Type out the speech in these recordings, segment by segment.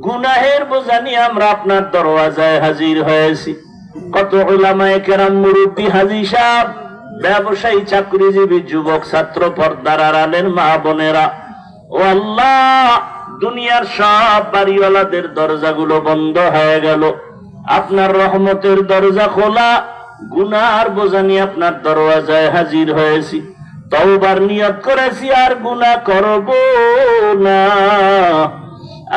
গুনাহের বোঝা নিয়ে আমরা আপনার দরওয়াজায় হাজির হয়েছি। কত উলামায়ে কেরাম, মুরব্বী, হাজী সাহেব, ব্যবসায়ী, চাকরিজীবী, যুবক, ছাত্র, পর্দার আড়ালের মা বোনেরা, ও আল্লাহ, দুনিয়ার সব বাড়িওয়ালাদের দরজাগুলো বন্ধ হয়ে গেল, আপনার রহমতের দরজা খোলা। গুনার বোঝা নিয়ে আপনার দরওয়াজায় হাজির হয়েছি, তওবার নিয়ত করেছি, আর গুনাহ করব না,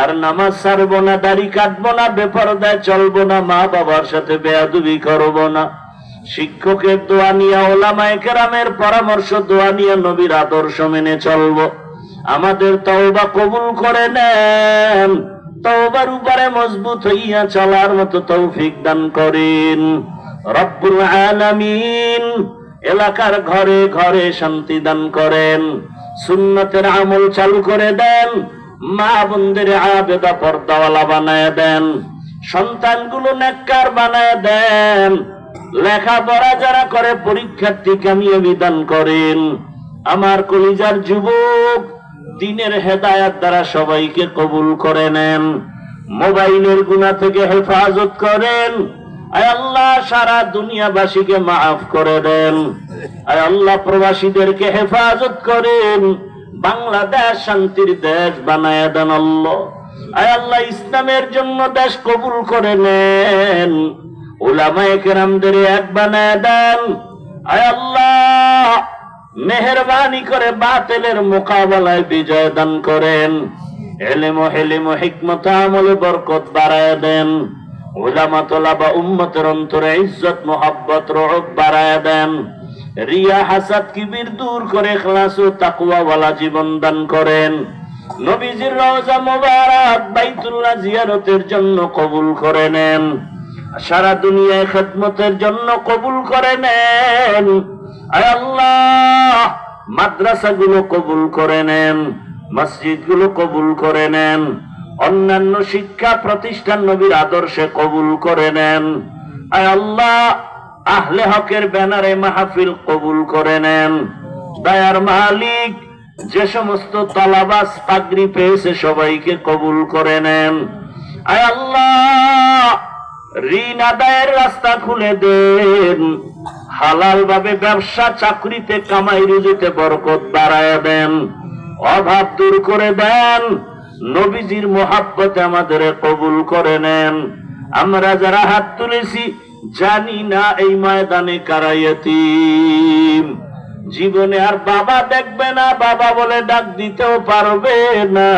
আর নামাজ ছাড়বো না, দাড়ি কাটবো না, বেপরদায় চলবো না, মা বাবার সাথে বেয়াদবি করব না, শিক্ষকের দোয়া নিয়ে, ওলামায়ে কেরামের পরামর্শ, দোয়া নিয়ে, নবীর আদর্শ মেনে চলবো। আমাদের তওবা কবুল করে নেন, তওবার উপরে মজবুত হইয়া চলার মতো তৌফিক দান করেন রব্বুল আলামিন। এলাকার ঘরে ঘরে শান্তি দান করেন, সুন্নতের আমল চালু করে দেন, মা বোনদের আবেদা পর্দাওয়ালা বানায় দেন, সন্তানগুলো নেককার বানায় দেন, লেখাপড়া যারা করে পরীক্ষার্থী কামিয়াবি দান করেন। আমার কলিজার যুবক, দ্বীনের হেদায়েত দ্বারা সবাইকে কবুল করে নেন, মোবাইলের গুনাহ থেকে হেফাজত করেন। আয় আল্লাহ, সারা দুনিয়াবাসীকে মাফ করে দেন। আয় আল্লাহ, প্রবাসীদেরকে হেফাজত করেন, বাংলাদেশ শান্তির দেশ বানায় দেন আল্লাহ। আয় আল্লাহ, ইসলামের জন্য দেশ কবুল করে নেন, উলামায়ে কেরামদের এক বানায় দেন। আয় আল্লাহ, মেহেরবানি করে বাতিলের মোকাবেলায় বিজয় দান করেন, ইলম ও হিলম ও হিকমত আমলে বরকত বাড়ায় দেন, উলামা তোলাবা উম্মতের অন্তরে ইজ্জত মোহাব্বত রহব বাড়ায় দেন, রিয়া হাসাদ কিবির দূর করে ইখলাস ও তাকওয়া ওয়ালা জীবন দান করেন। নবীজির রওজা মুবারক বাইতুল্লাহ জিয়ারতের জন্য কবুল করে নেন, সারা দুনিয়ায় খেদমতের জন্য কবুল করে নেন। আয় আল্লাহ, মাদ্রাসাগুলো কবুল করে নেন, মসজিদগুলো কবুল করে নেন, অন্যান্য শিক্ষা প্রতিষ্ঠান নবীর আদর্শে কবুল করে নেন। আয় আল্লাহ, আহলে হকের ব্যানারে মাহফিল কবুল করে নেন। দয়ার মালিক, যে সমস্ত তালাবাস পাগড়ি পেয়েছে সবাইকে কবুল করে নেন। আয় আল্লাহ, ঋণ আদায়ের রাস্তা খুলে দেন, হালাল ভাবে ব্যবসা চাকরিতে কামাই রুজিতে বরকত বাড়ায় দেন, অভাব দূর করে দেন, নবীজির মোহাব্বতে আমাদের কবুল করে নেন। আমরা যারা হাত তুলেছি জানি না এই ময়দানে কারা ইয়তীম, জীবনে আর বাবা দেখবে না, বাবা বলে ডাক দিতেও পারবে না।